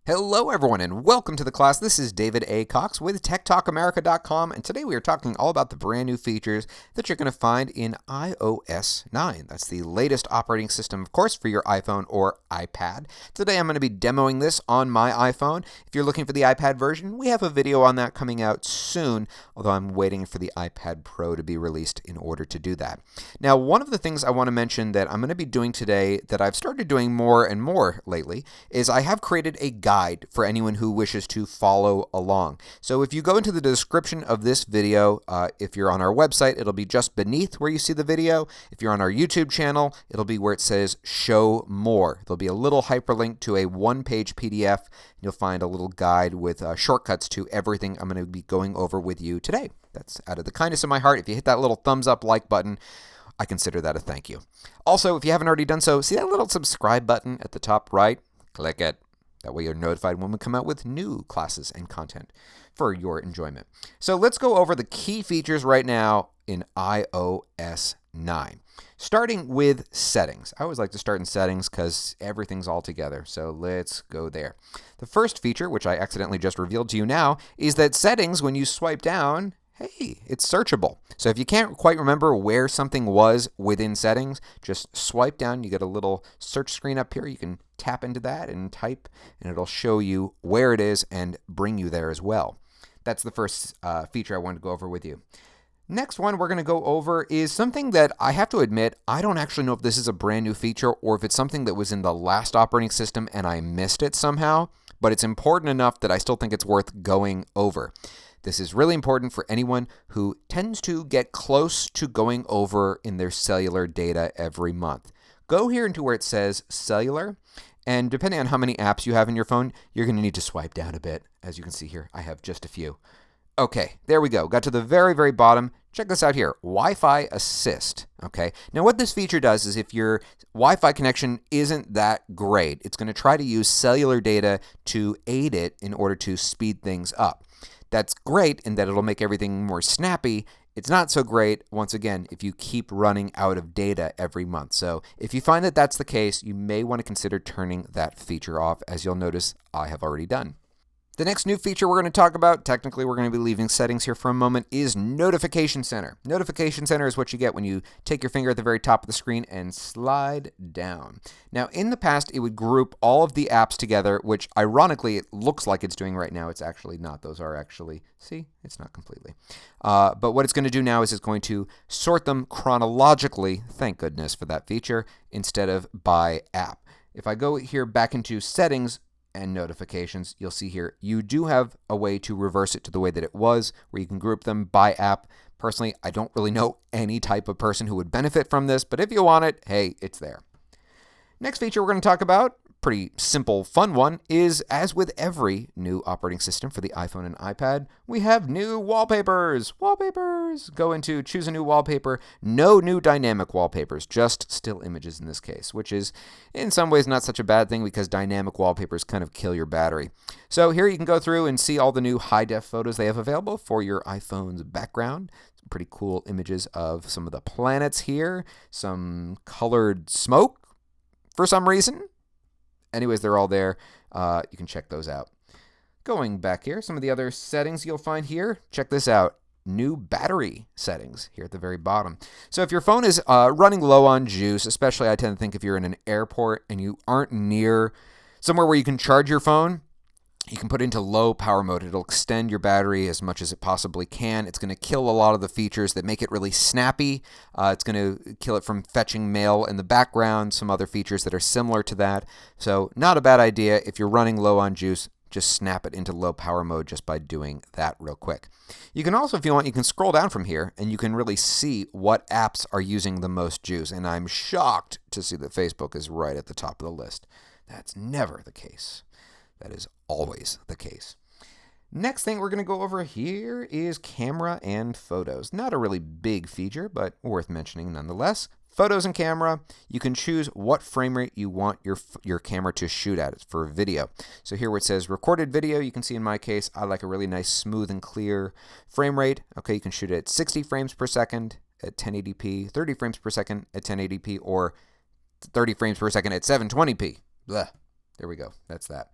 Hello everyone and welcome to the class. This is David A. Cox with TechTalkAmerica.com, and today we are talking all about the brand new features that you're going to find in iOS 9. That's the latest operating system, of course, for your iPhone or iPad. Today I'm going to be demoing this on my iPhone. If you're looking for the iPad version, we have a video on that coming out soon, although I'm waiting for the iPad Pro to be released in order to do that. Now, one of the things I want to mention that I'm going to be doing today that I've started doing more and more lately is I have created a guide for anyone who wishes to follow along. So if you go into the description of this video, if you're on our website, it'll be just beneath where you see the video. If you're on our YouTube channel, it'll be where it says show more. There'll be a little hyperlink to a one-page PDF. You'll find a little guide with shortcuts to everything I'm going to be going over with you today. That's out of the kindness of my heart. If you hit that little thumbs up like button, I consider that a thank you. Also, if you haven't already done so, see that little subscribe button at the top right? Click it. That way you're notified when we come out with new classes and content for your enjoyment. So let's go over the key features right now in iOS 9. Starting with settings. I always like to start in settings because everything's all together. So let's go there. The first feature, which I accidentally just revealed to you now, is that settings, when you swipe down, hey, it's searchable. So if you can't quite remember where something was within settings, just swipe down. You get a little search screen up here. You can tap into that and type, and it'll show you where it is and bring you there as well. That's the first feature I wanted to go over with you. Next one we're going to go over is something that I have to admit, I don't actually know if this is a brand new feature or if it's something that was in the last operating system and I missed it somehow, but it's important enough that I still think it's worth going over. This is really important for anyone who tends to get close to going over in their cellular data every month. Go here into where it says cellular, and depending on how many apps you have in your phone, you're going to need to swipe down a bit. As you can see here, I have just a few. Okay, there we go. Got to the very, very bottom. Check this out here, Wi-Fi Assist. Okay, now what this feature does is if your Wi-Fi connection isn't that great, it's going to try to use cellular data to aid it in order to speed things up. That's great in that it'll make everything more snappy. It's not so great, once again, if you keep running out of data every month. So if you find that that's the case, you may want to consider turning that feature off, as you'll notice I have already done. The next new feature we're going to talk about, technically we're going to be leaving settings here for a moment, is Notification Center. Notification Center is what you get when you take your finger at the very top of the screen and slide down. Now, in the past, it would group all of the apps together, which ironically it looks like it's doing right now. It's actually not. Those are actually, see, it's not completely. But what it's going to do now is it's going to sort them chronologically, thank goodness for that feature, instead of by app. If I go here back into settings, and notifications, you'll see here you do have a way to reverse it to the way that it was, where you can group them by app. Personally, I don't really know any type of person who would benefit from this, but if you want it, hey, it's there. Next feature we're going to talk about, pretty simple, fun one, is as with every new operating system for the iPhone and iPad, we have new wallpapers. Wallpapers! Go into choose a new wallpaper. No new dynamic wallpapers, just still images in this case, which is in some ways not such a bad thing because dynamic wallpapers kind of kill your battery. So here you can go through and see all the new high-def photos they have available for your iPhone's background. Some pretty cool images of some of the planets here, some colored smoke for some reason. Anyways, they're all there. You can check those out. Going back here, some of the other settings you'll find here. Check this out. New battery settings here at the very bottom. So if your phone is running low on juice, especially I tend to think if you're in an airport and you aren't near somewhere where you can charge your phone, you can put it into low power mode. It'll extend your battery as much as it possibly can. It's going to kill a lot of the features that make it really snappy. It's going to kill it from fetching mail in the background, some other features that are similar to that. So not a bad idea. If you're running low on juice, just snap it into low power mode just by doing that real quick. You can also, if you want, you can scroll down from here and you can really see what apps are using the most juice. And I'm shocked to see that Facebook is right at the top of the list. That's never the case. That is always the case. Next thing we're going to go over here is camera and photos. Not a really big feature, but worth mentioning nonetheless. Photos and camera, you can choose what frame rate you want your camera to shoot at for video. So here where it says recorded video, you can see in my case, I like a really nice smooth and clear frame rate. Okay, you can shoot it at 60 frames per second at 1080p, 30 frames per second at 1080p, or 30 frames per second at 720p. Blah. There we go. That's that.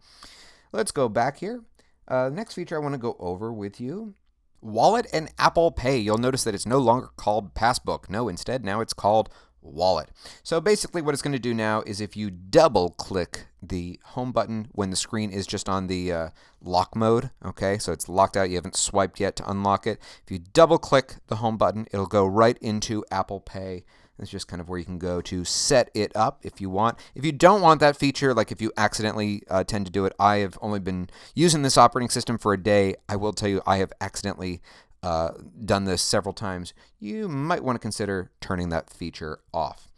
Let's go back here. Next feature I want to go over with you. Wallet and Apple Pay. You'll notice that it's no longer called Passbook. No, instead now it's called Wallet. So basically what it's going to do now is if you double click the home button when the screen is just on the lock mode, okay, so it's locked out, you haven't swiped yet to unlock it. If you double click the home button, it'll go right into Apple Pay. That's just kind of where you can go to set it up if you want. If you don't want that feature, like if you accidentally tend to do it, I have only been using this operating system for a day. I will tell you I have accidentally done this several times. You might want to consider turning that feature off.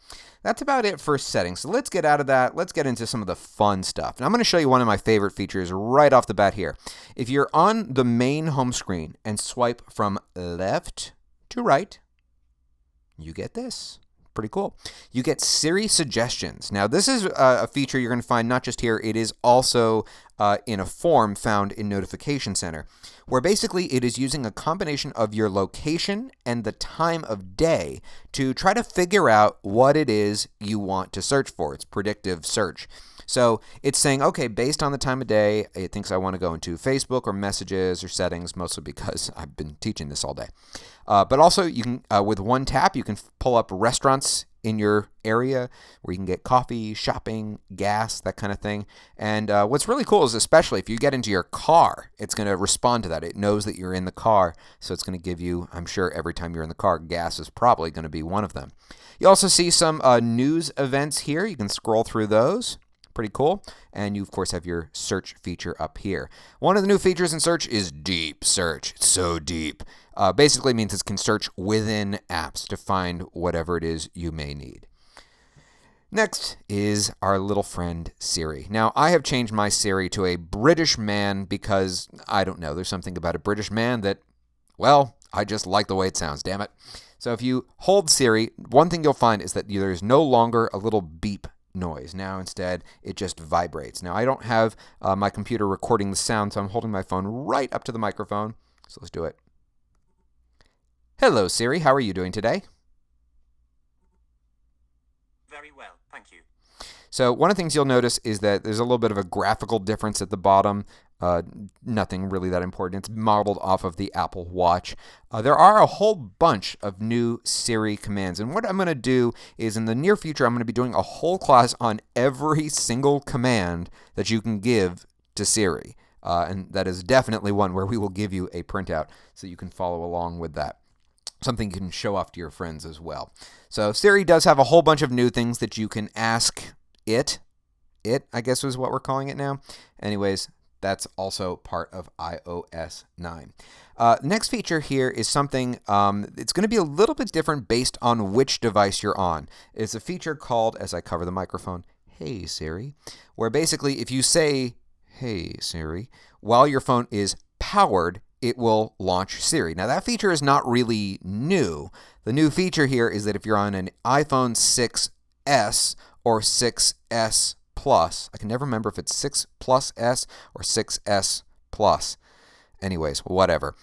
That's about it for settings. So let's get out of that. Let's get into some of the fun stuff. Now I'm going to show you one of my favorite features right off the bat here. If you're on the main home screen and swipe from left to right, you get this. Pretty cool. You get Siri suggestions. Now, this is a feature you're going to find not just here, it is also in a form found in Notification Center, where basically it is using a combination of your location and the time of day to try to figure out what it is you want to search for. It's predictive search. So it's saying, okay, based on the time of day, it thinks I want to go into Facebook or messages or settings, mostly because I've been teaching this all day. But also, you can, with one tap, you can pull up restaurants in your area where you can get coffee, shopping, gas, that kind of thing. And what's really cool is, especially if you get into your car, it's going to respond to that. It knows that you're in the car, so it's going to give you, I'm sure every time you're in the car, gas is probably going to be one of them. You also see some news events here. You can scroll through those. Pretty cool. And you, of course, have your search feature up here. One of the new features in search is deep search. It's so deep. Basically means it can search within apps to find whatever it is you may need. Next is our little friend Siri. Now, I have changed my Siri to a British man because, I don't know, there's something about a British man that, well, I just like the way it sounds, damn it. So if you hold Siri, one thing you'll find is that there's no longer a little beep noise. Now instead it just vibrates. Now I don't have my computer recording the sound, so I'm holding my phone right up to the microphone. So let's do it. Hello Siri, how are you doing today? Very well, thank you. So one of the things you'll notice is that there's a little bit of a graphical difference at the bottom. Nothing really that important. It's modeled off of the Apple Watch. There are a whole bunch of new Siri commands. And what I'm going to do is in the near future, I'm going to be doing a whole class on every single command that you can give to Siri. And that is definitely one where we will give you a printout so you can follow along with that. Something you can show off to your friends as well. So Siri does have a whole bunch of new things that you can ask it. It, I guess, is what we're calling it now. Anyways, that's also part of iOS 9. Next feature here is something, it's going to be a little bit different based on which device you're on. It's a feature called, as I cover the microphone, Hey Siri, where basically if you say, Hey Siri, while your phone is powered, it will launch Siri. Now that feature is not really new. The new feature here is that if you're on an iPhone 6S or 6S Plus, I can never remember if it's 6 Plus S or 6S Plus. Anyways, whatever.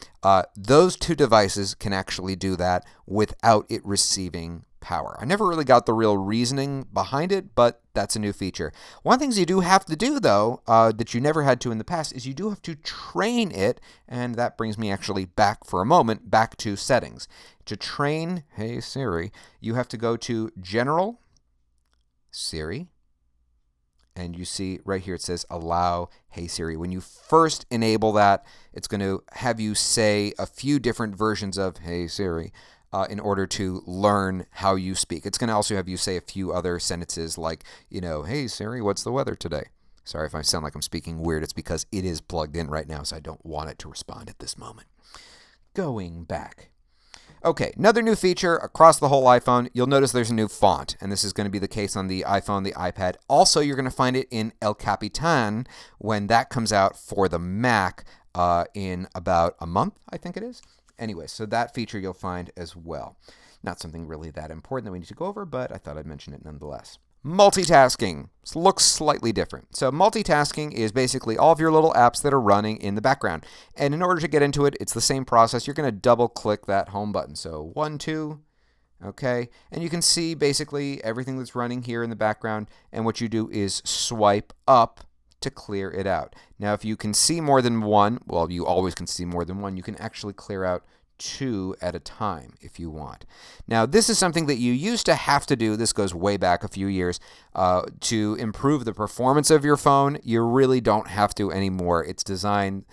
Those two devices can actually do that without it receiving power. I never really got the real reasoning behind it, but that's a new feature. One of the things you do have to do, though, that you never had to in the past, is you do have to train it, and that brings me actually back for a moment, back to settings. To train Hey Siri, you have to go to General, Siri, and you see right here it says allow Hey Siri. When you first enable that, it's going to have you say a few different versions of Hey Siri in order to learn how you speak. It's going to also have you say a few other sentences like, Hey Siri, what's the weather today? Sorry if I sound like I'm speaking weird. It's because it is plugged in right now, so I don't want it to respond at this moment. Going back. Okay, another new feature across the whole iPhone. You'll notice there's a new font, and this is going to be the case on the iPhone, the iPad. Also, you're going to find it in El Capitan when that comes out for the Mac in about a month, I think it is. Anyway, so that feature you'll find as well. Not something really that important that we need to go over, but I thought I'd mention it nonetheless. Multitasking looks slightly different. So multitasking is basically all of your little apps that are running in the background. And in order to get into it, it's the same process. You're going to double click that home button. So 1, 2, okay. And you can see basically everything that's running here in the background. And what you do is swipe up to clear it out. Now, if you can see more than one, well, you always can see more than one, you can actually clear out 2 at a time if you want. Now, this is something that you used to have to do. This goes way back a few years to improve the performance of your phone. You really don't have to anymore. It's designed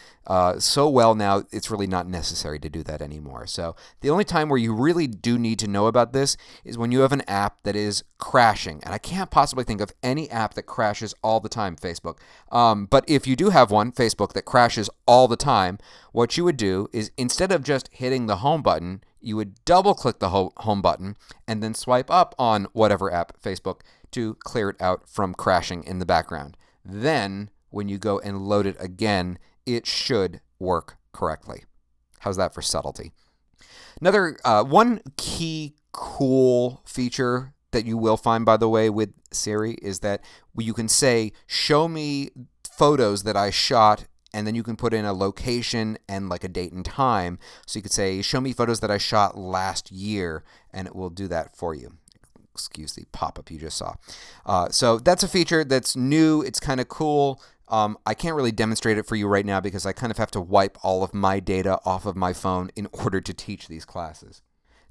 so well now, it's really not necessary to do that anymore. So the only time where you really do need to know about this is when you have an app that is crashing. And I can't possibly think of any app that crashes all the time, Facebook. But if you do have one, Facebook, that crashes all the time, what you would do is instead of just hitting the home button, you would double click the home button and then swipe up on whatever app, Facebook, to clear it out from crashing in the background. Then when you go and load it again, it should work correctly. How's that for subtlety? Another one key cool feature that you will find, by the way, with Siri is that you can say, show me photos that I shot, and then you can put in a location and like a date and time. So you could say, show me photos that I shot last year, and it will do that for you. Excuse the pop-up you just saw. So that's a feature that's new. It's kind of cool. I can't really demonstrate it for you right now because I kind of have to wipe all of my data off of my phone in order to teach these classes.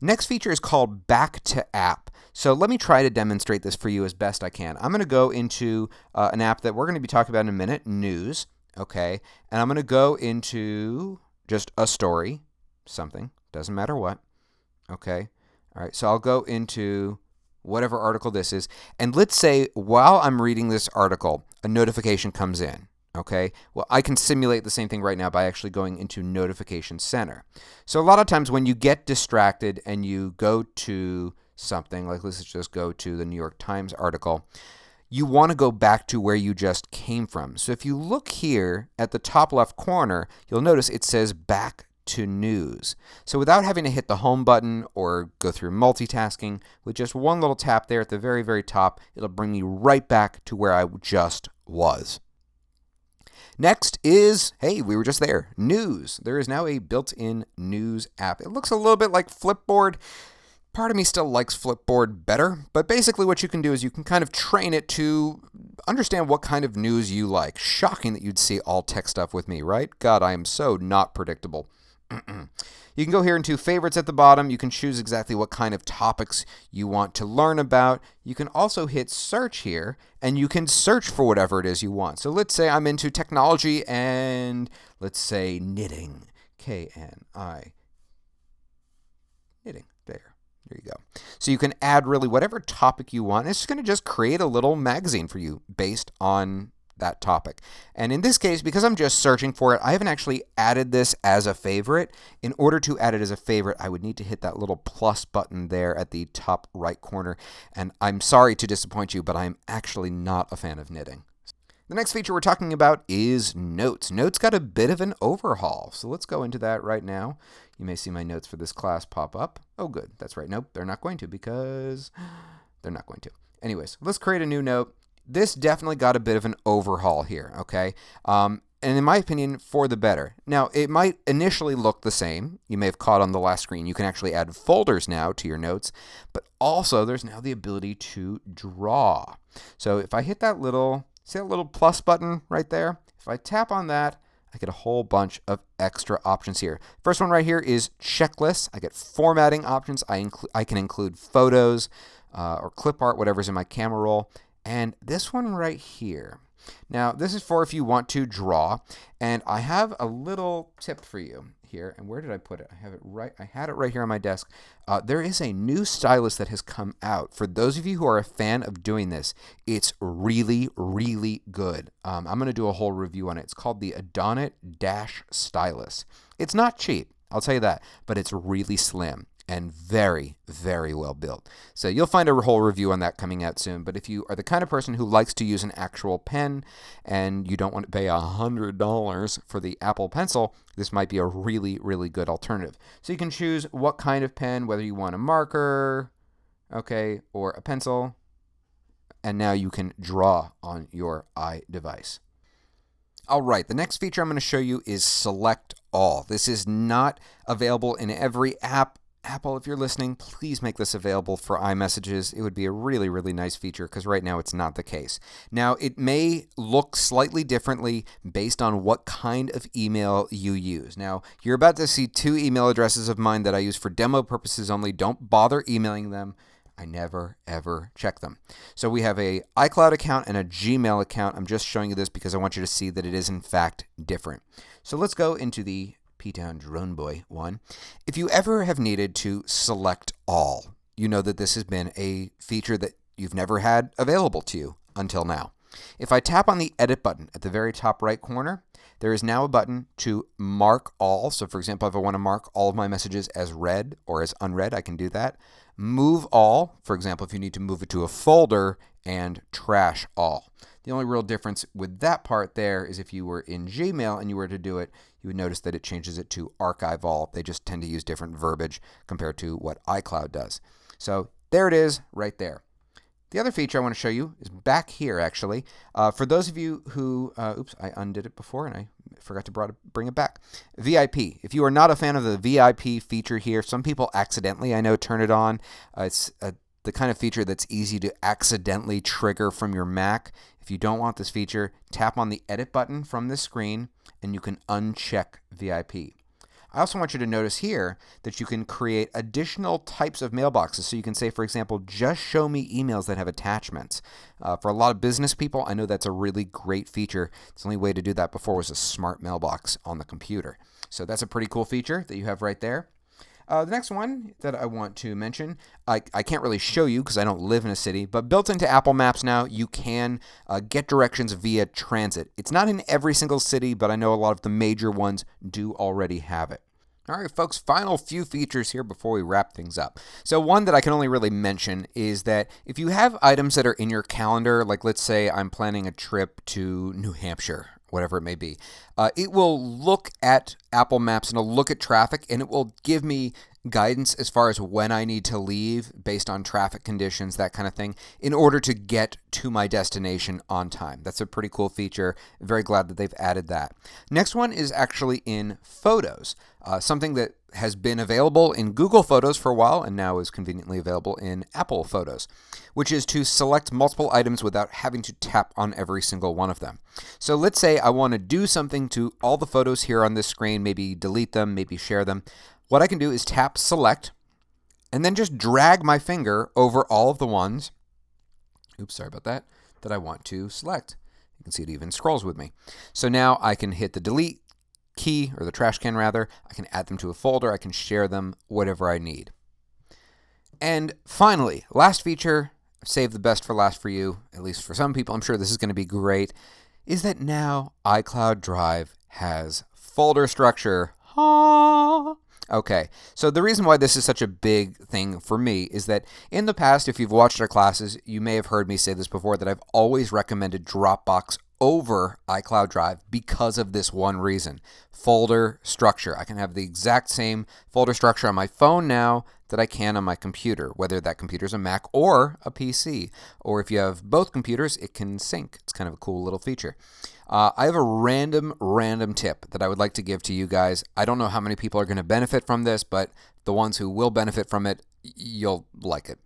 Next feature is called Back to App. So let me try to demonstrate this for you as best I can. I'm going to go into an app that we're going to be talking about in a minute, News. Okay, and I'm going to go into just a story, something, doesn't matter what. Okay, all right, so I'll go into whatever article this is, and let's say while I'm reading this article, a notification comes in. Okay, well, I can simulate the same thing right now by actually going into Notification Center. So a lot of times when you get distracted and you go to something, like let's just go to the New York Times article, you want to go back to where you just came from. So if you look here at the top left corner, you'll notice it says Back to News. So without having to hit the home button or go through multitasking, with just one little tap there at the very, very top, it'll bring me right back to where I just was. Next is, hey, we were just there, News. There is now a built-in News app. It looks a little bit like Flipboard. Part of me still likes Flipboard better, but basically what you can do is you can kind of train it to understand what kind of news you like. Shocking that you'd see all tech stuff with me, right? God, I am so not predictable. You can go here into favorites at the bottom. You can choose exactly what kind of topics you want to learn about. You can also hit search here, and you can search for whatever it is you want. So let's say I'm into technology and let's say knitting. K-N-I. Knitting. There you go. So you can add really whatever topic you want. It's going to just create a little magazine for you based on that topic. And in this case, because I'm just searching for it, I haven't actually added this as a favorite. In order to add it as a favorite, I would need to hit that little plus button there at the top right corner. And I'm sorry to disappoint you, but I'm actually not a fan of knitting. The next feature we're talking about is Notes. Notes got a bit of an overhaul, so let's go into that right now. You may see my notes for this class pop up. Oh, good. That's right. Nope, they're not going to because they're not going to. Anyways, let's create a new note. This definitely got a bit of an overhaul here, okay? And in my opinion, for the better. Now, it might initially look the same. You may have caught on the last screen. You can actually add folders now to your notes, but also there's now the ability to draw. So if I hit that little... see that little plus button right there? If I tap on that, I get a whole bunch of extra options here. First one right here is checklists. I get formatting options. I can include photos or clip art, whatever's in my camera roll. And this one right here. Now, this is for if you want to draw. And I have a little tip for you here. And where did I put it? I have it right. I had it right here on my desk. There is a new stylus that has come out. For those of you who are a fan of doing this, it's really, really good. I'm going to do a whole review on it. It's called the Adonit Dash Stylus. It's not cheap, I'll tell you that, but it's really slim and very, very well built. So you'll find a whole review on that coming out soon. But if you are the kind of person who likes to use an actual pen and you don't want to pay $100 for the Apple Pencil, this might be a really, really good alternative. So you can choose what kind of pen, whether you want a marker, okay, or a pencil. And now you can draw on your iDevice. All right, the next feature I'm going to show you is Select All. This is not available in every app. Apple, if you're listening, please make this available for iMessages. It would be a really, really nice feature because right now it's not the case. Now, it may look slightly differently based on what kind of email you use. Now, you're about to see two email addresses of mine that I use for demo purposes only. Don't bother emailing them. I never, ever check them. So we have a iCloud account and a Gmail account. I'm just showing you this because I want you to see that it is in fact different. So let's go into the P-Town Drone Boy one. If you ever have needed to select all, you know that this has been a feature that you've never had available to you until now. If I tap on the edit button at the very top right corner, there is now a button to mark all. So for example, if I want to mark all of my messages as read or as unread, I can do that. Move all, for example, if you need to move it to a folder, and trash all. The only real difference with that part there is if you were in Gmail and you were to do it, you would notice that it changes it to archive all. They just tend to use different verbiage compared to what iCloud does. So there it is right there. The other feature I want to show you is back here, actually. For those of you who, oops, I undid it before and I forgot to bring it back. VIP. If you are not a fan of the VIP feature here, some people accidentally, I know, turn it on. It's the kind of feature that's easy to accidentally trigger from your Mac. If you don't want this feature, tap on the edit button from this screen and you can uncheck VIP. I also want you to notice here that you can create additional types of mailboxes. So you can say, for example, just show me emails that have attachments. For a lot of business people, I know that's a really great feature. The only way to do that before was a smart mailbox on the computer. So that's a pretty cool feature that you have right there. The next one that I want to mention, I can't really show you because I don't live in a city, but built into Apple Maps now, you can get directions via transit. It's not in every single city, but I know a lot of the major ones do already have it. All right, folks, final few features here before we wrap things up. So one that I can only really mention is that if you have items that are in your calendar, like let's say I'm planning a trip to New Hampshire, whatever it may be, it will look at Apple Maps and it'll look at traffic and it will give me guidance as far as when I need to leave based on traffic conditions, that kind of thing, in order to get to my destination on time. That's a pretty cool feature. Very glad that they've added that. Next one is actually in Photos, something that has been available in Google Photos for a while and now is conveniently available in Apple Photos, which is to select multiple items without having to tap on every single one of them. So let's say I want to do something to all the photos here on this screen, maybe delete them, maybe share them. What I can do is tap select and then just drag my finger over all of the ones, oops, sorry about that, that I want to select. You can see it even scrolls with me. So now I can hit the delete key, or the trash can rather. I can add them to a folder. I can share them, whatever I need. And finally, last feature, save the best for last for you, at least for some people, I'm sure this is going to be great, is that now iCloud Drive has folder structure. Okay, so the reason why this is such a big thing for me is that in the past, if you've watched our classes, you may have heard me say this before, that I've always recommended Dropbox over iCloud Drive because of this one reason: folder structure. I can have the exact same folder structure on my phone now that I can on my computer, whether that computer is a Mac or a PC. Or if you have both computers, it can sync. It's kind of a cool little feature. I have a random tip that I would like to give to you guys. I don't know how many people are going to benefit from this, but the ones who will benefit from it, you'll like it.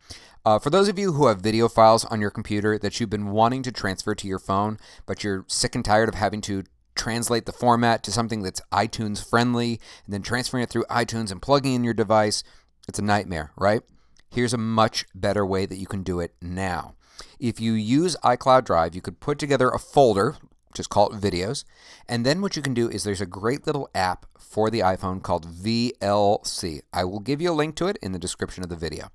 For those of you who have video files on your computer that you've been wanting to transfer to your phone, but you're sick and tired of having to translate the format to something that's iTunes friendly, and then transferring it through iTunes and plugging in your device, it's a nightmare, right? Here's a much better way that you can do it now. If you use iCloud Drive, you could put together a folder, just call it videos, and then what you can do is there's a great little app for the iPhone called VLC. I will give you a link to it in the description of the video.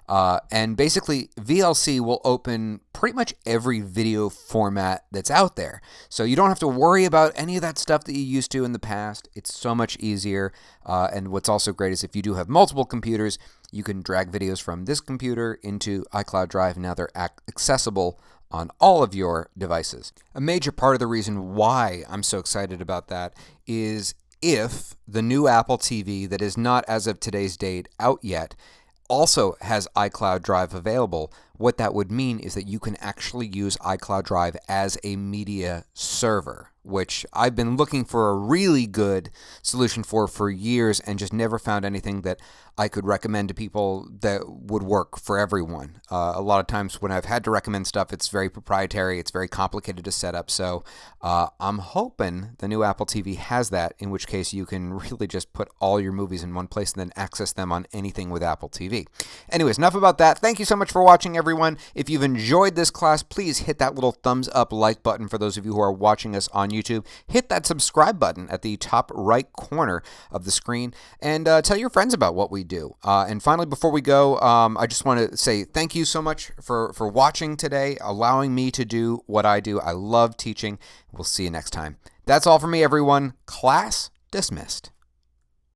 And basically, VLC will open pretty much every video format that's out there. So you don't have to worry about any of that stuff that you used to in the past. It's so much easier. And what's also great is if you do have multiple computers, you can drag videos from this computer into iCloud Drive. Now they're accessible on all of your devices. A major part of the reason why I'm so excited about that is if the new Apple TV that is not, as of today's date, out yet, also has iCloud Drive available, what that would mean is that you can actually use iCloud Drive as a media server, which I've been looking for a really good solution for years and just never found anything that I could recommend to people that would work for everyone. A lot of times when I've had to recommend stuff, it's very proprietary, it's very complicated to set up, so I'm hoping the new Apple TV has that, in which case you can really just put all your movies in one place and then access them on anything with Apple TV. Anyways, enough about that. Thank you so much for watching, everyone. If you've enjoyed this class, please hit that little thumbs up like button for those of you who are watching us on YouTube. Hit that subscribe button at the top right corner of the screen, and tell your friends about what we do. And finally, before we go, I just want to say thank you so much for watching today, allowing me to do what I do. I love teaching. We'll see you next time. That's all for me, everyone. Class dismissed.